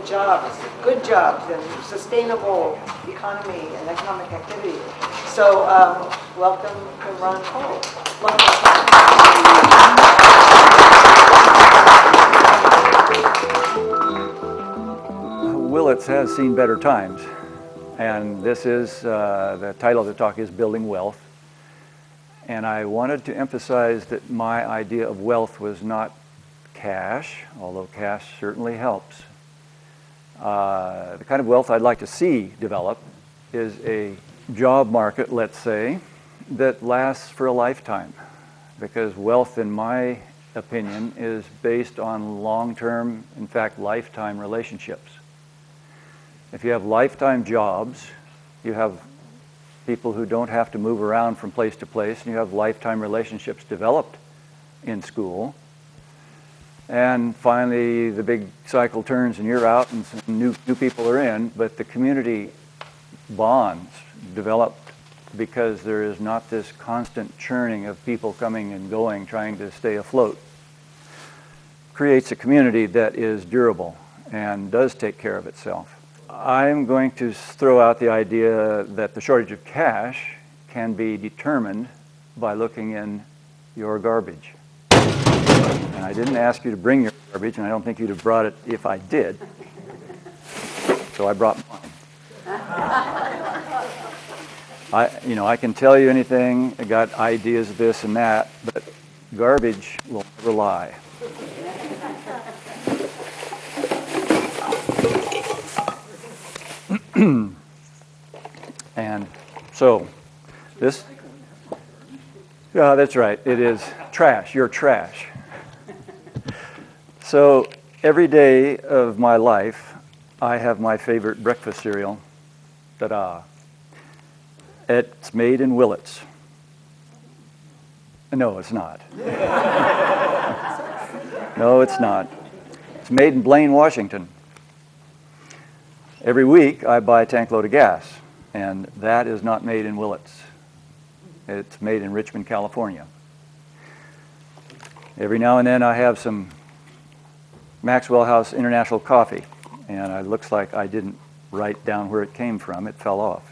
jobs, good jobs, and sustainable economy and economic activity. So welcome to Ron Cole. Willits has seen better times, and this is, the title of the talk is Building Wealth. And I wanted to emphasize that my idea of wealth was not cash, although cash certainly helps. The kind of wealth I'd like to see develop is a job market, let's say, that lasts for a lifetime. Because wealth, in my opinion, is based on long-term, in fact, lifetime relationships. If you have lifetime jobs, you have people who don't have to move around from place to place, and you have lifetime relationships developed in school. And finally, the big cycle turns and you're out and some new people are in, but the community bonds develop because there is not this constant churning of people coming and going, trying to stay afloat. Creates a community that is durable and does take care of itself. I'm going to throw out the idea that the shortage of cash can be determined by looking in your garbage. And I didn't ask you to bring your garbage, and I don't think you'd have brought it if I did. So I brought mine. I can tell you anything, I got ideas of this and that, but garbage will never lie. And so this, yeah, that's right, it is trash, you're trash. So every day of my life, I have my favorite breakfast cereal. Ta-da. It's made in Willits. No, it's not. No, it's not. It's made in Blaine, Washington. Every week, I buy a tank load of gas, and that is not made in Willits. It's made in Richmond, California. Every now and then, I have some Maxwell House International coffee, and it looks like I didn't write down where it came from. It fell off.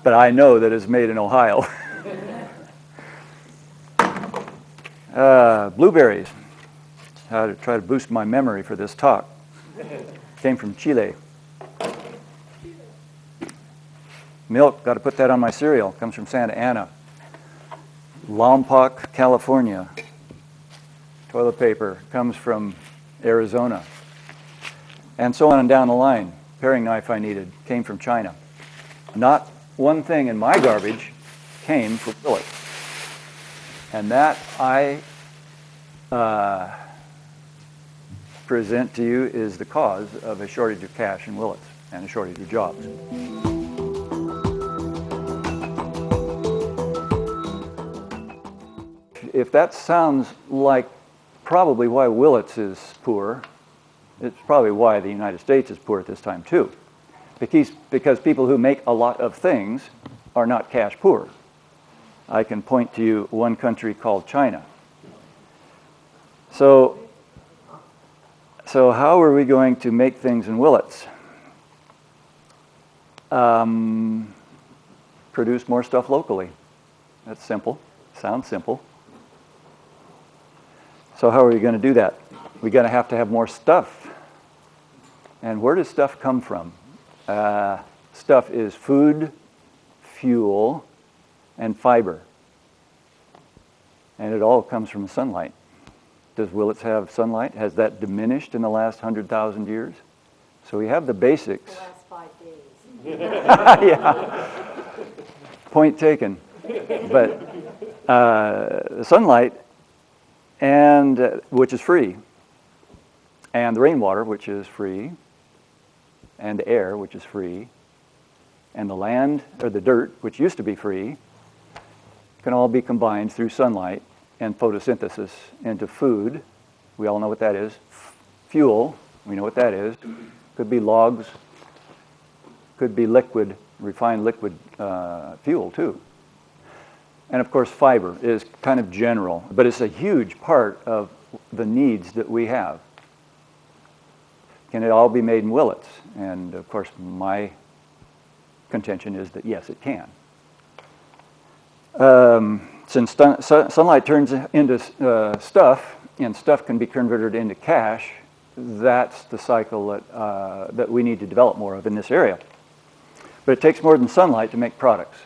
But I know that it's made in Ohio. Blueberries. How to try to boost my memory for this talk. Came from Chile. Milk, got to put that on my cereal. Comes from Santa Ana. Lompoc, California. Toilet paper comes from Arizona. And so on and down the line. Paring knife I needed came from China. Not one thing in my garbage came from Willits. And that I present to you is the cause of a shortage of cash in Willits and a shortage of jobs. If that sounds like probably why Willits is poor, it's probably why the United States is poor at this time too. Because people who make a lot of things are not cash poor. I can point to you one country called China. So how are we going to make things in Willits? Produce more stuff locally. That's simple. Sounds simple. So how are we going to do that? We're going to have more stuff. And where does stuff come from? Stuff is food, fuel, and fiber. And it all comes from sunlight. Does Willits have sunlight? Has that diminished in the last 100,000 years? So we have the basics. The last 5 days. Yeah. Point taken. But sunlight, and which is free, and the rainwater, which is free, and the air, which is free, and the land, or the dirt, which used to be free, can all be combined through sunlight and photosynthesis into food. We all know what that is. Fuel, we know what that is. Could be logs, could be liquid, refined liquid fuel too. And of course fiber is kind of general, but it's a huge part of the needs that we have. Can it all be made in Willets? And of course, my contention is that yes, it can. Since sunlight turns into stuff, and stuff can be converted into cash, that's the cycle that we need to develop more of in this area. But it takes more than sunlight to make products,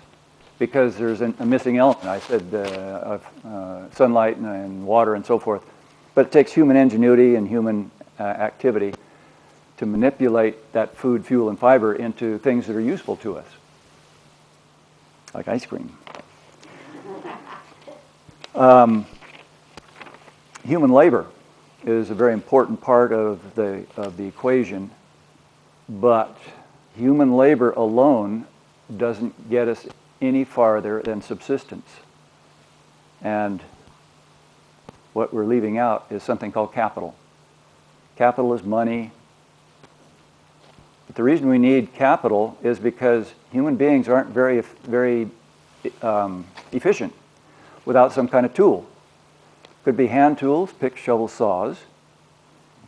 because there's a missing element. I said of sunlight and water and so forth. But it takes human ingenuity and human activity to manipulate that food, fuel, and fiber into things that are useful to us, like ice cream. Human labor is a very important part of the equation, but human labor alone doesn't get us any farther than subsistence. And what we're leaving out is something called capital. Capital is money. But the reason we need capital is because human beings aren't very efficient without some kind of tool. Could be hand tools, picks, shovels, saws.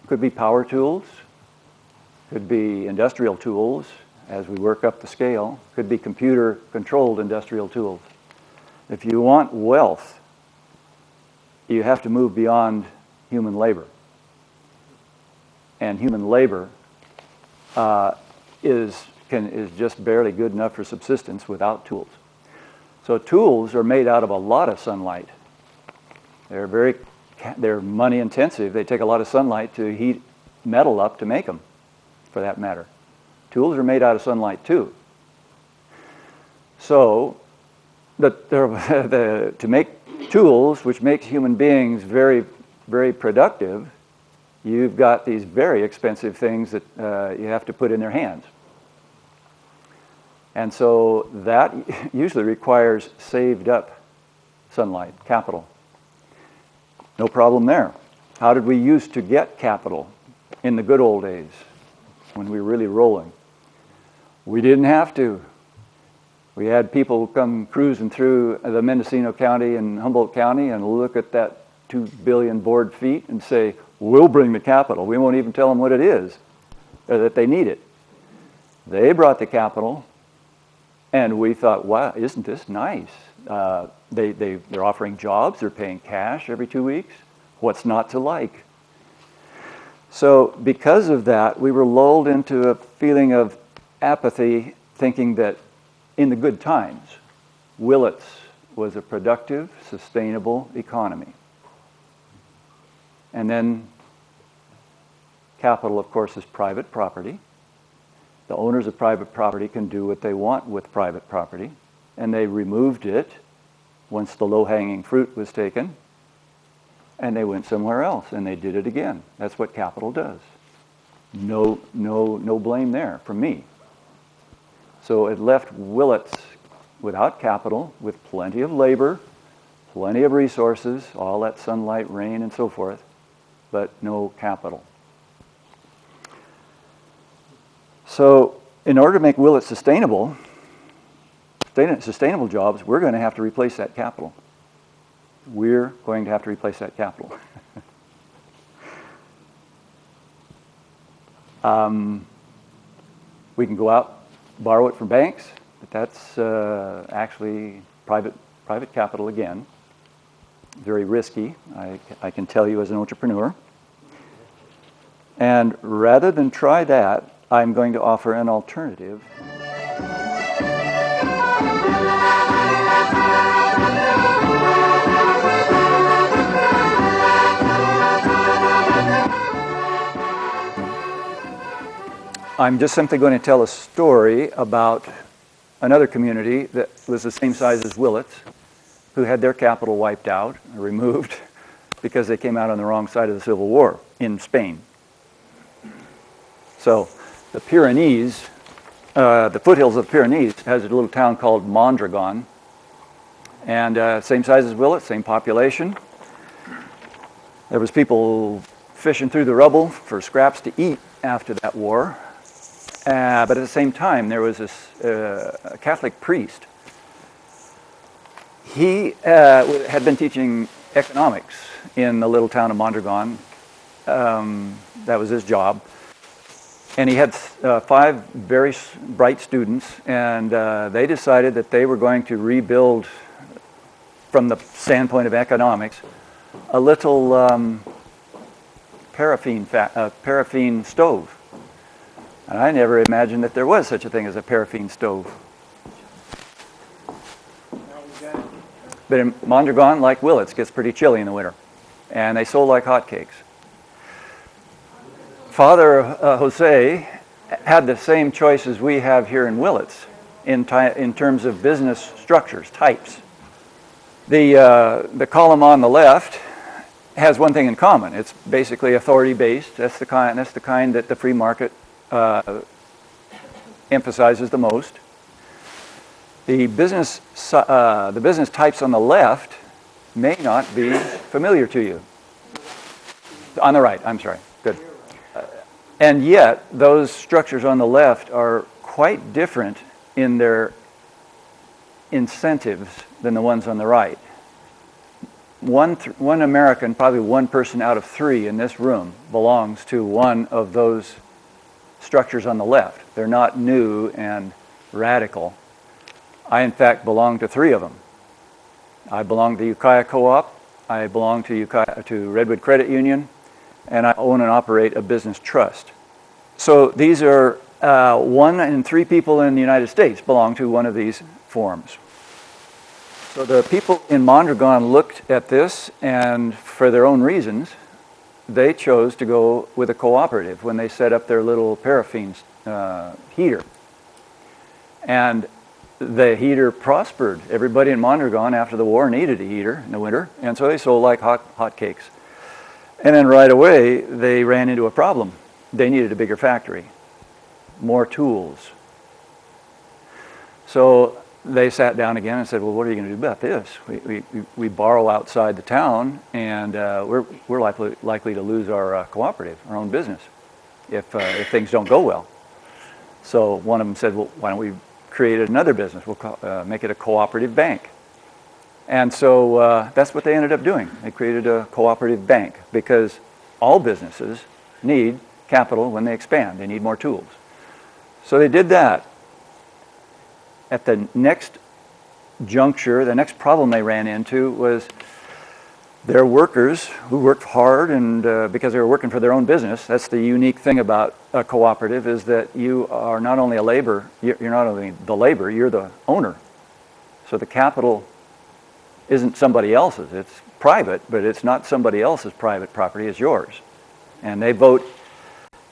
Could be power tools. Could be industrial tools as we work up the scale. Could be computer-controlled industrial tools. If you want wealth, you have to move beyond human labor. And human labor is just barely good enough for subsistence without tools. So tools are made out of a lot of sunlight. They're money intensive. They take a lot of sunlight to heat metal up to make them, for that matter. Tools are made out of sunlight too. So to make tools, which makes human beings very, very productive, you've got these very expensive things that you have to put in their hands. And so that usually requires saved up sunlight, capital. No problem there. How did we used to get capital in the good old days when we were really rolling? We didn't have to. We had people come cruising through the Mendocino County and Humboldt County and look at that 2 billion board feet and say, we'll bring the capital. We won't even tell them what it is, or that they need it. They brought the capital, and we thought, wow, isn't this nice? They're offering jobs, they're paying cash every 2 weeks. What's not to like? So because of that, we were lulled into a feeling of apathy, thinking that in the good times, Willets was a productive, sustainable economy. And then capital, of course, is private property. The owners of private property can do what they want with private property, and they removed it once the low-hanging fruit was taken, and they went somewhere else, and they did it again. That's what capital does. No blame there from me. So it left Willets without capital, with plenty of labor, plenty of resources, all that sunlight, rain, and so forth, but no capital. So in order to make Willets sustainable jobs, we're going to have to replace that capital. We're going to have to replace that capital. We can go out, borrow it from banks, but that's actually private capital again. Very risky, I can tell you as an entrepreneur. And rather than try that, I'm going to offer an alternative. I'm just simply going to tell a story about another community that was the same size as Willets, who had their capital wiped out, or removed, because they came out on the wrong side of the Civil War in Spain. So the Pyrenees, the foothills of the Pyrenees, has a little town called Mondragon, and same size as Willets, same population. There was people fishing through the rubble for scraps to eat after that war. But at the same time, there was this Catholic priest. He had been teaching economics in the little town of Mondragon. That was his job. And he had 5 very bright students, and they decided that they were going to rebuild, from the standpoint of economics, a little paraffin stove. And I never imagined that there was such a thing as a paraffin stove. But in Mondragon, like Willits, gets pretty chilly in the winter. And they sold like hotcakes. Father Jose had the same choices we have here in Willits in terms of business structures, types. The column on the left has one thing in common. It's basically authority-based. That's the kind that the free market emphasizes the most. The business types on the left may not be familiar to you. On the right, I'm sorry. Good. And yet, those structures on the left are quite different in their incentives than the ones on the right. One American, probably one person out of 3 in this room, belongs to one of those structures on the left. They're not new and radical. I, in fact, belong to 3 of them. I belong to Ukiah Co-op, I belong to Redwood Credit Union, and I own and operate a business trust. So these are 1 in 3 people in the United States belong to one of these forms. So the people in Mondragon looked at this, and for their own reasons, they chose to go with a cooperative when they set up their little paraffin heater. And the heater prospered. Everybody in Mondragon after the war needed a heater in the winter, and so they sold like hotcakes. And then right away, they ran into a problem. They needed a bigger factory, more tools. So they sat down again and said, well, what are you going to do about this? We borrow outside the town, and we're likely to lose our cooperative, our own business, if things don't go well. So one of them said, well, why don't we create another business? We'll make it a cooperative bank. And so that's what they ended up doing. They created a cooperative bank because all businesses need capital when they expand. They need more tools. So they did that. At the next juncture, the next problem they ran into was their workers who worked hard and because they were working for their own business. That's the unique thing about a cooperative, is that you are not only you're not only the labor, you're the owner. So the capital isn't somebody else's. It's private, but it's not somebody else's private property, it's yours. And they vote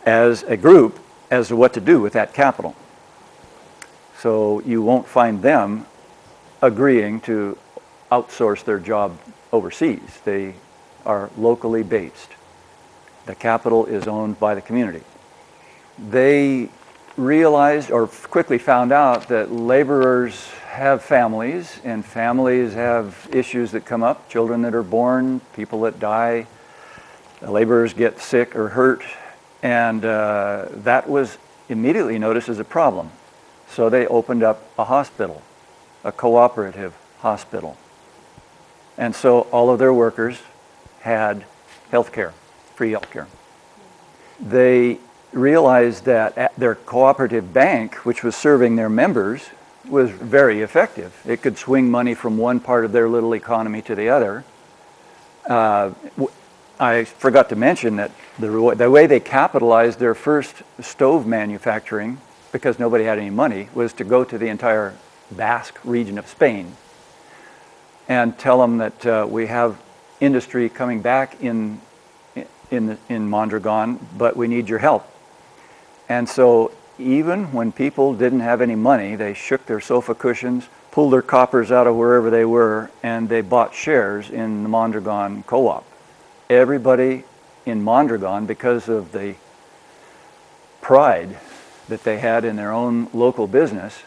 as a group as to what to do with that capital. So you won't find them agreeing to outsource their job overseas. They are locally based. The capital is owned by the community. They realized, or quickly found out, that laborers have families, and families have issues that come up, children that are born, people that die, the laborers get sick or hurt, and that was immediately noticed as a problem. So they opened up a hospital, a cooperative hospital. And so all of their workers had health care, free health care. They realized that their cooperative bank, which was serving their members, was very effective. It could swing money from one part of their little economy to the other. I forgot to mention that the way they capitalized their first stove manufacturing, because nobody had any money, was to go to the entire Basque region of Spain and tell them that we have industry coming back in Mondragon, but we need your help. And so even when people didn't have any money, they shook their sofa cushions, pulled their coppers out of wherever they were, and they bought shares in the Mondragon Co-op. Everybody in Mondragon, because of the pride that they had in their own local business,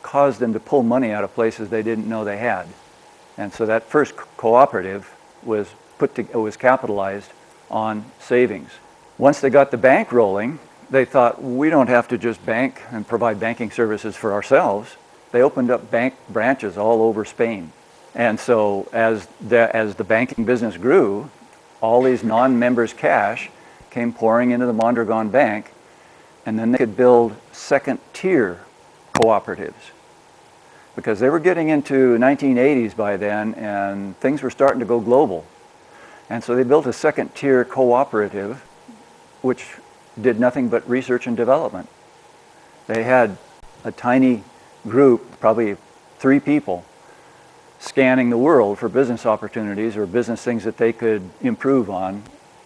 caused them to pull money out of places they didn't know they had. And so that first cooperative was capitalized on savings. Once they got the bank rolling, they thought, we don't have to just bank and provide banking services for ourselves. They opened up bank branches all over Spain. And so as the banking business grew, all these non-members' cash came pouring into the Mondragon Bank, and then they could build second-tier cooperatives. Because they were getting into 1980s by then, and things were starting to go global. And so they built a second-tier cooperative, which did nothing but research and development. They had a tiny group, probably 3 people, scanning the world for business opportunities or business things that they could improve on.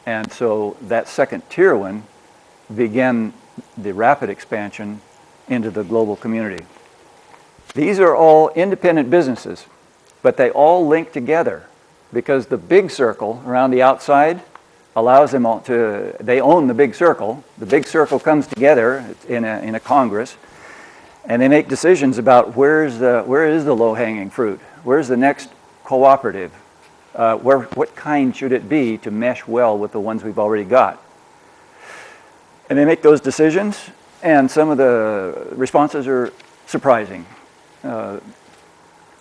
And so that second-tier one began the rapid expansion into the global community. These are all independent businesses, but they all link together because the big circle around the outside allows them all to, they own the big circle. The big circle comes together in a Congress, and they make decisions about where is the low-hanging fruit? Where's the next cooperative? What kind should it be to mesh well with the ones we've already got? And they make those decisions, and some of the responses are surprising.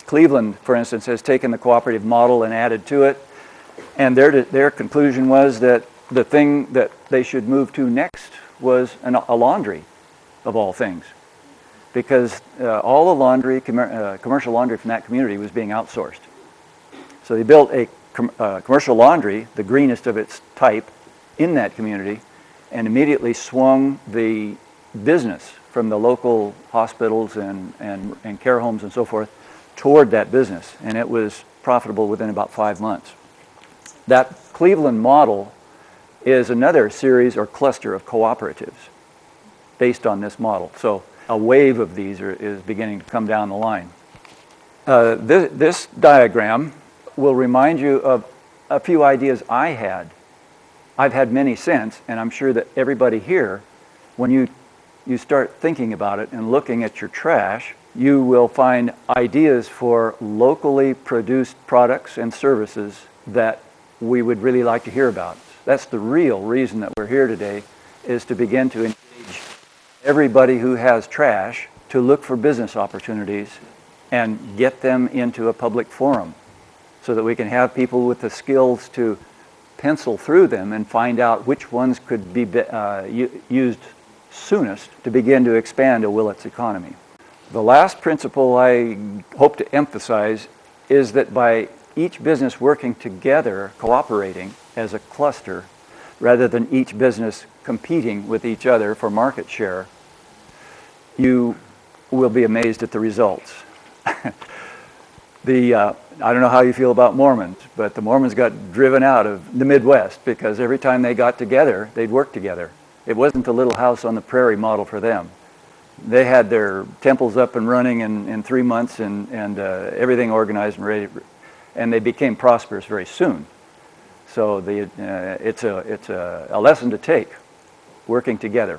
Cleveland, for instance, has taken the cooperative model and added to it, and their conclusion was that the thing that they should move to next was a laundry, of all things, because all the laundry, commercial laundry from that community was being outsourced. So they built a commercial laundry, the greenest of its type, in that community, and immediately swung the business from the local hospitals and care homes and so forth toward that business, and it was profitable within about 5 months. That Cleveland model is another series or cluster of cooperatives based on this model. So a wave of these is beginning to come down the line. This diagram will remind you of a few ideas I had. I've had many since, and I'm sure that everybody here, when you start thinking about it and looking at your trash, you will find ideas for locally produced products and services that we would really like to hear about. That's the real reason that we're here today, is to begin to engage everybody who has trash to look for business opportunities and get them into a public forum so that we can have people with the skills to pencil through them and find out which ones could be used soonest to begin to expand a Willits economy. The last principle I hope to emphasize is that by each business working together, cooperating as a cluster, rather than each business competing with each other for market share, you will be amazed at the results. I don't know how you feel about Mormons, but the Mormons got driven out of the Midwest because every time they got together, they'd work together. It wasn't the little house on the prairie model for them. They had their temples up and running in 3 months and everything organized and ready, and they became prosperous very soon. So it's a lesson to take, working together.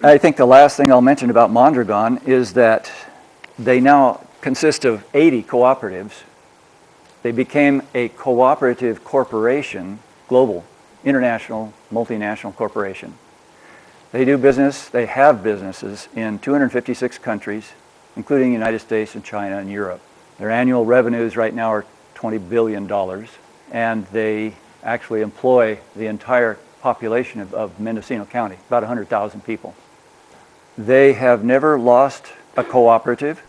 I think the last thing I'll mention about Mondragon is that they now consist of 80 cooperatives. They became a cooperative corporation, global, international, multinational corporation. They do business, they have businesses in 256 countries, including the United States and China and Europe. Their annual revenues right now are $20 billion, and they actually employ the entire population of Mendocino County, about 100,000 people. They have never lost a cooperative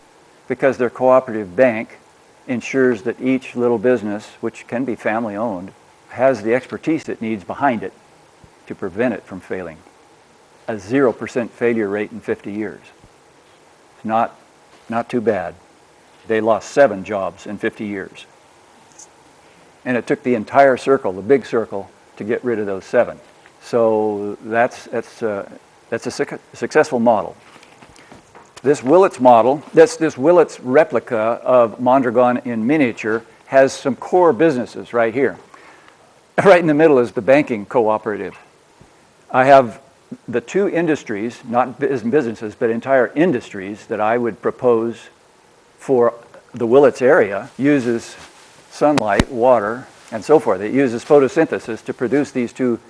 because their cooperative bank ensures that each little business, which can be family owned, has the expertise it needs behind it to prevent it from failing. A 0% failure rate in 50 years. It's not too bad. They lost 7 jobs in 50 years. And it took the entire circle, the big circle, to get rid of those 7. So that's a successful model. This Willits model, this Willits replica of Mondragon in miniature, has some core businesses right here. Right in the middle is the banking cooperative. I have the 2 industries, not businesses, but entire industries that I would propose for the Willits area. Uses sunlight, water, and so forth. It uses photosynthesis to produce these 2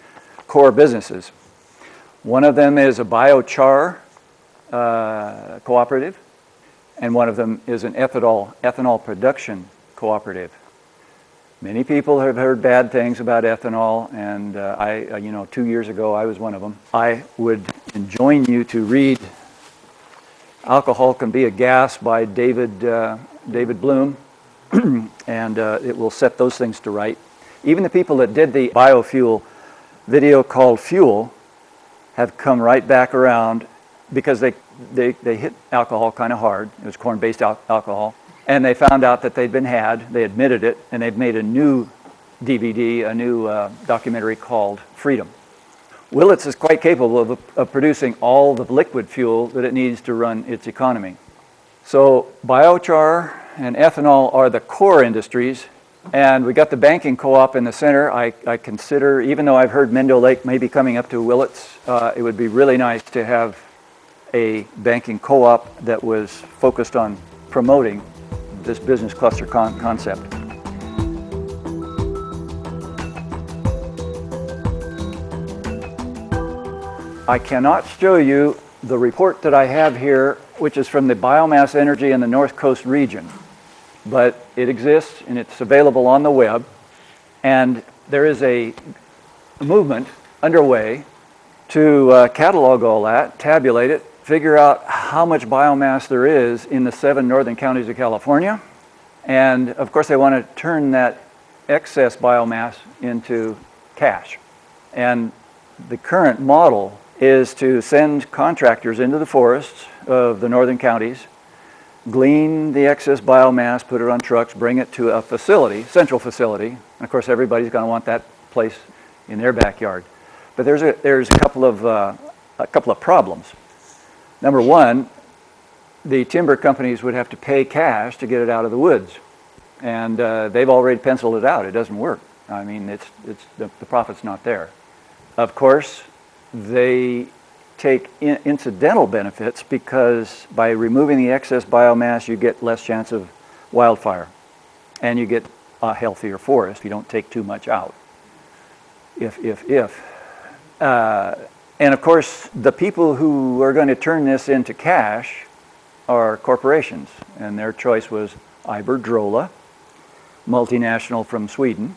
core businesses. One of them is a biochar cooperative, and one of them is an ethanol production cooperative. Many people have heard bad things about ethanol, and 2 years ago I was one of them. I would enjoin you to read Alcohol Can Be a Gas by David Bloom, and it will set those things to right. Even the people that did the biofuel video called Fuel have come right back around because they hit alcohol kind of hard. It was corn-based alcohol. And they found out that they'd been had, they admitted it, and they've made a new DVD, a new documentary called Freedom. Willits is quite capable of producing all the liquid fuel that it needs to run its economy. So biochar and ethanol are the core industries, and we got the banking co-op in the center. I consider, even though I've heard Mendo Lake may be coming up to Willits, it would be really nice to have a banking co-op that was focused on promoting this business cluster concept. I cannot show you the report that I have here, which is from the Biomass Energy in the North Coast region, but it exists and it's available on the web, and there is a movement underway to catalog all that, tabulate it, figure out how much biomass there is in the 7 northern counties of California. And of course they want to turn that excess biomass into cash. And the current model is to send contractors into the forests of the northern counties, glean the excess biomass, put it on trucks, bring it to a facility, central facility. And of course everybody's going to want that place in their backyard. But there's a couple of problems. Number one, the timber companies would have to pay cash to get it out of the woods, and they've already penciled it out. It doesn't work. I mean, the profit's not there. Of course, they take incidental benefits because by removing the excess biomass, you get less chance of wildfire, and you get a healthier forest if you don't take too much out. And of course, the people who are going to turn this into cash are corporations, and their choice was Iberdrola, multinational from Sweden.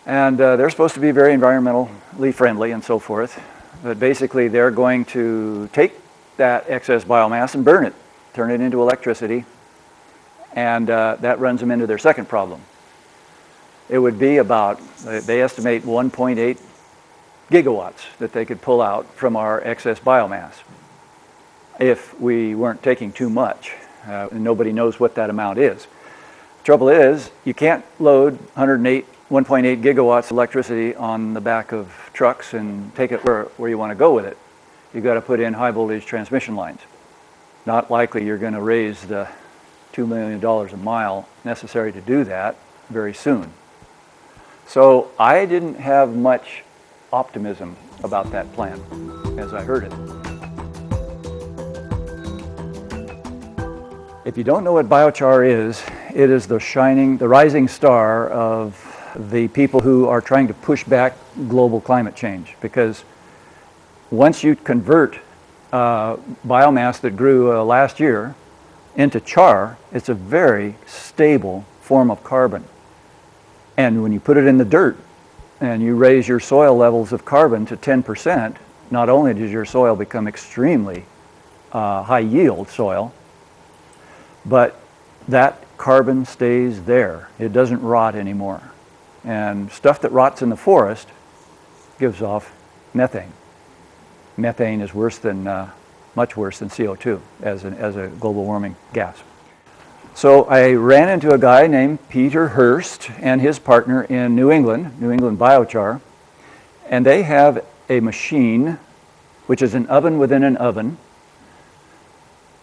And they're supposed to be very environmentally friendly and so forth, but basically they're going to take that excess biomass and burn it, turn it into electricity, and that runs them into their second problem. It would be about, they estimate 1.8 gigawatts that they could pull out from our excess biomass if we weren't taking too much. And nobody knows what that amount is. Trouble is, you can't load 1.8 gigawatts of electricity on the back of trucks and take it where you want to go with it. You've got to put in high voltage transmission lines. Not likely you're going to raise the $2 million a mile necessary to do that very soon. So I didn't have much optimism about that plan as I heard it. If you don't know what biochar is, it is the rising star of the people who are trying to push back global climate change, because once you convert biomass that grew last year into char, it's a very stable form of carbon. And when you put it in the dirt and you raise your soil levels of carbon to 10%, not only does your soil become extremely high yield soil, but that carbon stays there. It doesn't rot anymore. And stuff that rots in the forest gives off methane. Methane is much worse than CO2 as a global warming gas. So I ran into a guy named Peter Hurst and his partner in New England Biochar, and they have a machine, which is an oven within an oven,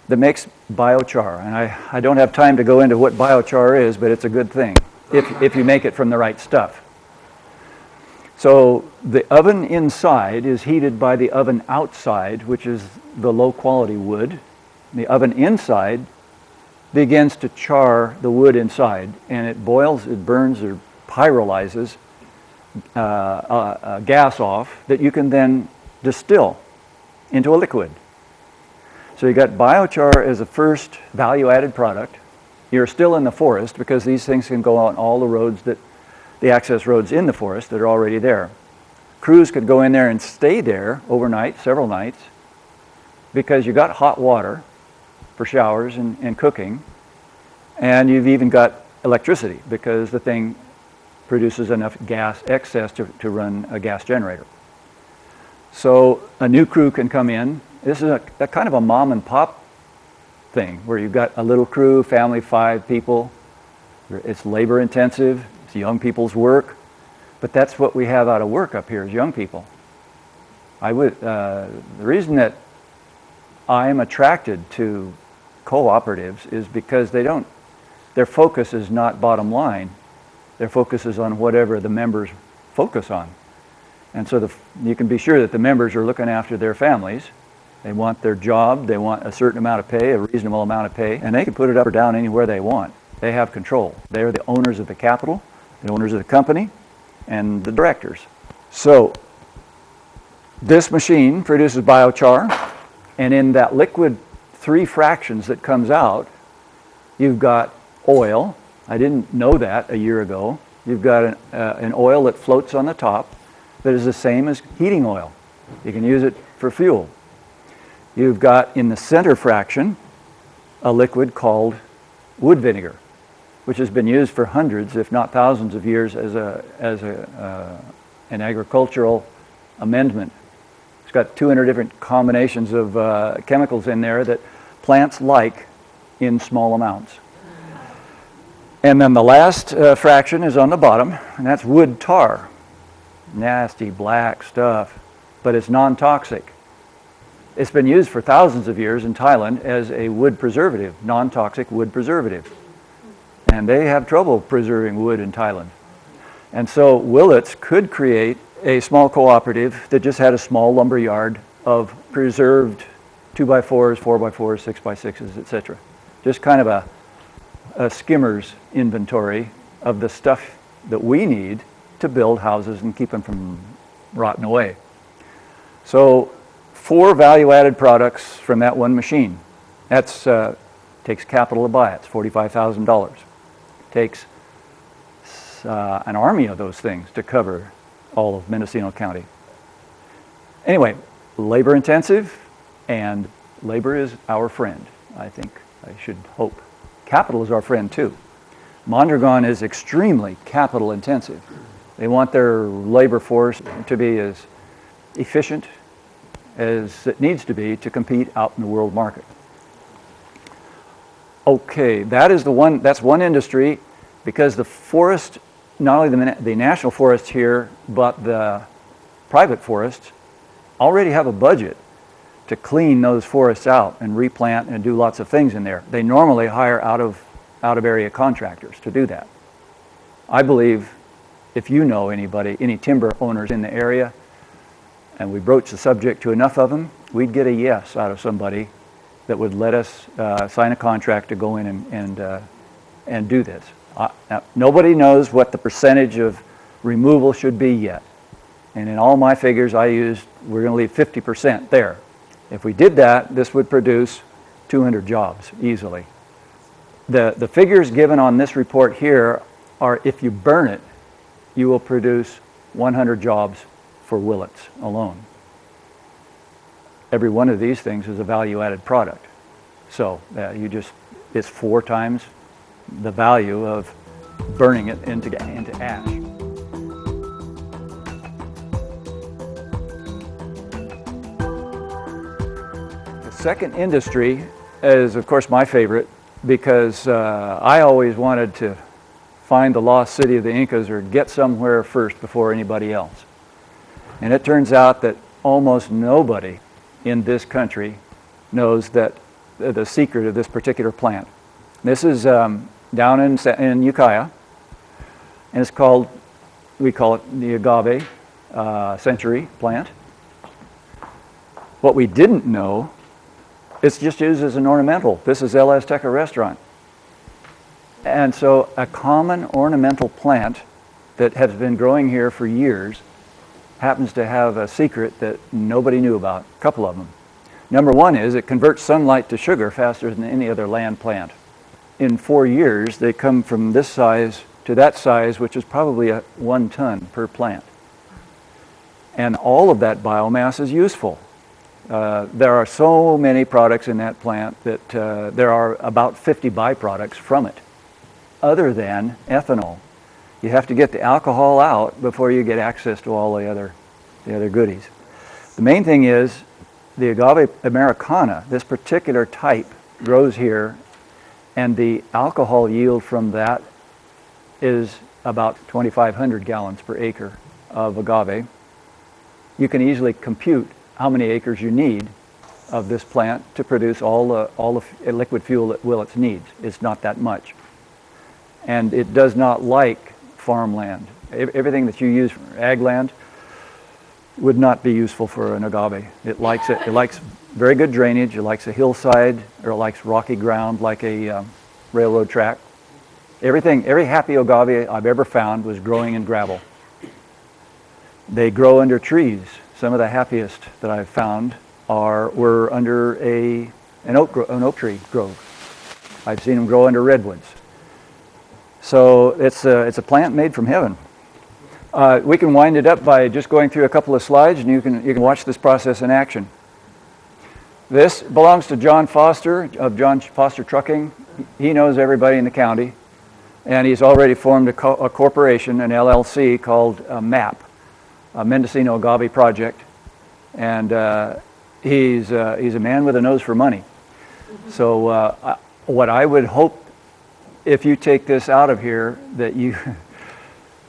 that makes biochar. And I don't have time to go into what biochar is, but it's a good thing if you make it from the right stuff. So the oven inside is heated by the oven outside, which is the low quality wood. The oven inside begins to char the wood inside, and it boils, it burns, or pyrolyzes gas off that you can then distill into a liquid. So you got biochar as a first value-added product, you're still in the forest because these things can go on all the roads the access roads in the forest that are already there. Crews could go in there and stay there overnight, several nights, because you got hot water for showers and cooking, and you've even got electricity because the thing produces enough gas excess to run a gas generator. So a new crew can come in. This is a kind of a mom and pop thing where you've got a little crew, family, 5 people. It's labor intensive, it's young people's work, but that's what we have out of work up here is young people. The reason that I am attracted to cooperatives is because their focus is not bottom line. Their focus is on whatever the members focus on. And so you can be sure that the members are looking after their families. They want their job, they want a certain amount of pay, a reasonable amount of pay, and they can put it up or down anywhere they want. They have control. They are the owners of the capital, the owners of the company, and the directors. So this machine produces biochar, and in that liquid 3 fractions that comes out, you've got oil. I didn't know that a year ago. You've got an oil that floats on the top that is the same as heating oil. You can use it for fuel. You've got in the center fraction a liquid called wood vinegar, which has been used for hundreds, if not thousands of years as an agricultural amendment. It's got 200 different combinations of chemicals in there that plants like in small amounts. And then the last fraction is on the bottom, and that's wood tar. Nasty black stuff, but it's non-toxic. It's been used for thousands of years in Thailand as a wood preservative, non-toxic wood preservative. And they have trouble preserving wood in Thailand. And so Willits could create a small cooperative that just had a small lumber yard of preserved 2x4s, 4x4s, 6x6s, etc. Just kind of a skimmer's inventory of the stuff that we need to build houses and keep them from rotting away. So 4 value-added products from that one machine. That's takes capital to buy it. It's $45,000. Takes an army of those things to cover all of Mendocino County. Anyway, labor intensive, and labor is our friend, I think. I should hope. Capital is our friend too. Mondragon is extremely capital intensive. They want their labor force to be as efficient as it needs to be to compete out in the world market. Okay, that's one industry, because the forest, not only the national forest here, but the private forests already have a budget to clean those forests out and replant and do lots of things in there. They normally hire out of area contractors to do that. I believe if you know anybody, any timber owners in the area, and we broach the subject to enough of them, we'd get a yes out of somebody that would let us sign a contract to go in and do this. Now, nobody knows what the percentage of removal should be yet. And in all my figures we're going to leave 50% there. If we did that, this would produce 200 jobs easily. The figures given on this report here are if you burn it, you will produce 100 jobs for Willits alone. Every one of these things is a value-added product. So it's 4 times the value of burning it into ash. The second industry is, of course, my favorite, because I always wanted to find the lost city of the Incas or get somewhere first before anybody else. And it turns out that almost nobody in this country knows that the secret of this particular plant. This is down in Ukiah, and it's called, we call it the Agave century plant. What we didn't know, it's just used as an ornamental. This is El Azteca restaurant. And so a common ornamental plant that has been growing here for years happens to have a secret that nobody knew about, a couple of them. Number one is it converts sunlight to sugar faster than any other land plant. in 4 years, they come from this size to that size, which is probably 1 ton per plant. And all of that biomass is useful. There are so many products in that plant that there are about 50 byproducts from it, other than ethanol. You have to get the alcohol out before you get access to all the other goodies. The main thing is the Agave Americana, this particular type, grows here, and the alcohol yield from that is about 2,500 gallons per acre of agave. You can easily compute how many acres you need of this plant to produce all the liquid fuel that Willits needs. It's not that much. And it does not like farmland. Everything that you use for ag land would not be useful for an agave. It likes it. It likes very good drainage. It likes a hillside, or it likes rocky ground like a railroad track. Every happy agave I've ever found was growing in gravel. They grow under trees. Some of the happiest that I've found were under an oak tree grove. I've seen them grow under redwoods. So it's a plant made from heaven. We can wind it up by just going through a couple of slides, and you can watch this process in action. This belongs to John Foster of John Foster Trucking. He knows everybody in the county, and he's already formed a corporation, an LLC called MAP, Mendocino Agave Project, and he's a man with a nose for money. So what I would hope, if you take this out of here, that you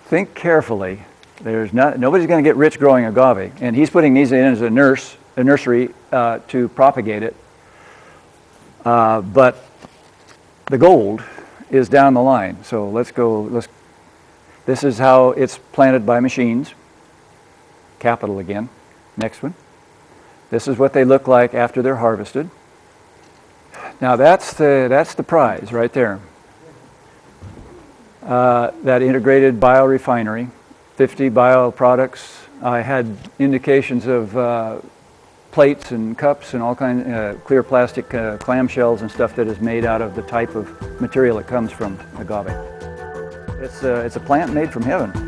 think carefully. Nobody's going to get rich growing agave, and he's putting these in as a nursery to propagate it. But the gold is down the line. So let's go. This is how it's planted by machines. Capital again. Next one. This is what they look like after they're harvested. Now that's the prize right there. That integrated biorefinery, 50 bioproducts. I had indications of plates and cups and all kinds of clear plastic clamshells and stuff that is made out of the type of material that comes from agave. It's a plant made from heaven.